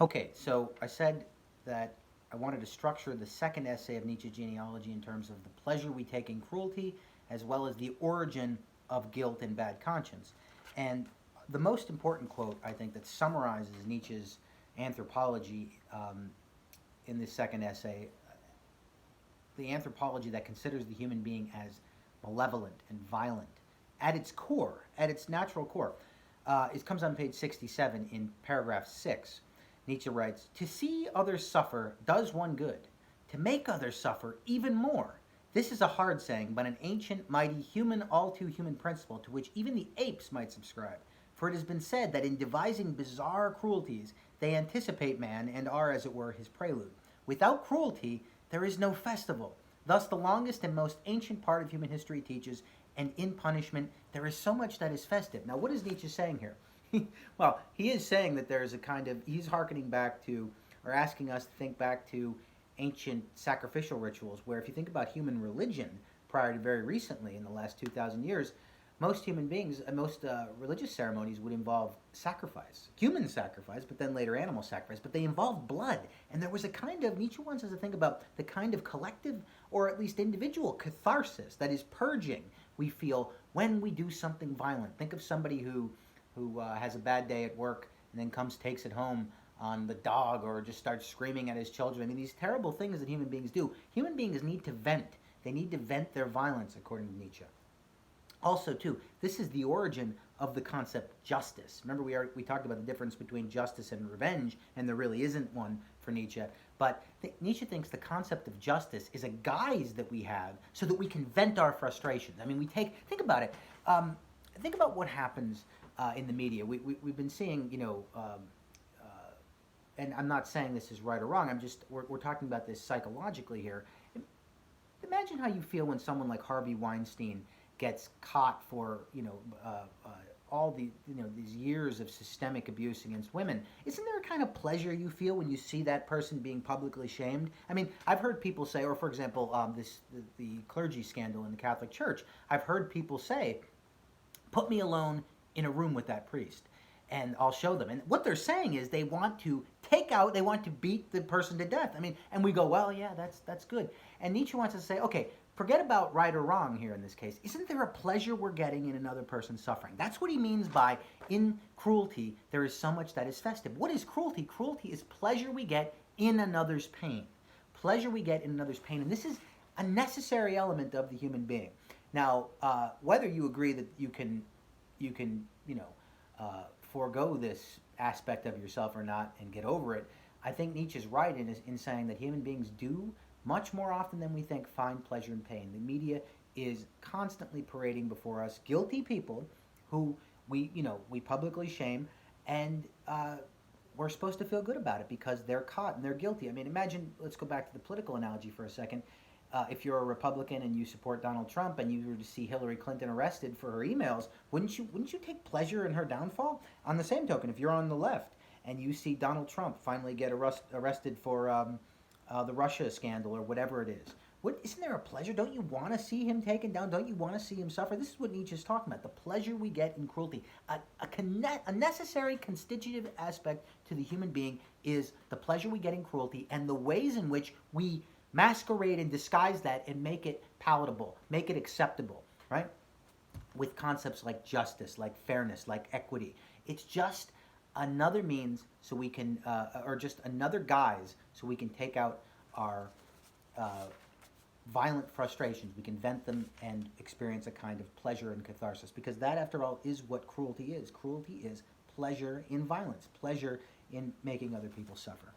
Okay, so I said that I wanted to structure the second essay of Nietzsche's Genealogy in terms of the pleasure we take in cruelty, as well as the origin of guilt and bad conscience. And the most important quote, I think, that summarizes Nietzsche's anthropology in this second essay, the anthropology that considers the human being as malevolent and violent at its core, at its natural core. It comes on page 67 in paragraph 6. Nietzsche writes, "To see others suffer does one good. To make others suffer even more. This is a hard saying, but an ancient, mighty, human, all too human principle to which even the apes might subscribe. For it has been said that in devising bizarre cruelties, they anticipate man and are, as it were, his prelude. Without cruelty, there is no festival. Thus, the longest and most ancient part of human history teaches, and in punishment, there is so much that is festive." Now, what is Nietzsche saying here? Well, he is saying that there is a kind of, he's hearkening back to, or asking us to think back to ancient sacrificial rituals, where if you think about human religion prior to very recently, in the last 2,000 years, most human beings, most religious ceremonies would involve sacrifice, human sacrifice, but then later animal sacrifice, but they involved blood. And there was a kind of, Nietzsche wants us to think about the kind of collective, or at least individual catharsis, that is purging, we feel when we do something violent. Think of somebody who has a bad day at work and then comes, takes it home on the dog, or just starts screaming at his children. I mean, these terrible things that human beings do. Human beings need to vent. They need to vent their violence, according to Nietzsche. Also, too, this is the origin of the concept justice. Remember, we talked about the difference between justice and revenge, and there really isn't one for Nietzsche. But Nietzsche thinks the concept of justice is a guise that we have so that we can vent our frustrations. I mean, think about it. Think about what happens in the media. We've been seeing, and I'm not saying this is right or wrong. We're talking about this psychologically here. Imagine how you feel when someone like Harvey Weinstein gets caught for all these years of systemic abuse against women. Isn't there a kind of pleasure you feel when you see that person being publicly shamed? I mean, I've heard people say, or for example, the clergy scandal in the Catholic Church. I've heard people say, "Put me alone in a room with that priest, and I'll show them." And what they're saying is they want to they want to beat the person to death. I mean, and we go, well, yeah, that's good. And Nietzsche wants us to say, okay, forget about right or wrong here in this case. Isn't there a pleasure we're getting in another person's suffering? That's what he means by, in cruelty, there is so much that is festive. What is cruelty? Cruelty is pleasure we get in another's pain. Pleasure we get in another's pain. And this is a necessary element of the human being. Now, whether you agree that you can forego this aspect of yourself or not and get over it, I think Nietzsche's right in saying that human beings do, much more often than we think, find pleasure in pain. The media is constantly parading before us guilty people who we publicly shame, and we're supposed to feel good about it because they're caught and they're guilty. I mean, imagine, let's go back to the political analogy for a second. If you're a Republican and you support Donald Trump and you were to see Hillary Clinton arrested for her emails, wouldn't you take pleasure in her downfall? On the same token, if you're on the left and you see Donald Trump finally get arrested for the Russia scandal or whatever it is, isn't there a pleasure? Don't you want to see him taken down? Don't you want to see him suffer? This is what Nietzsche's talking about, the pleasure we get in cruelty. A necessary constitutive aspect to the human being is the pleasure we get in cruelty, and the ways in which we masquerade and disguise that and make it palatable, make it acceptable, right? With concepts like justice, like fairness, like equity. It's just another means so we can, or just another guise so we can take out our violent frustrations. We can vent them and experience a kind of pleasure and catharsis, because that, after all, is what cruelty is. Cruelty is pleasure in violence, pleasure in making other people suffer.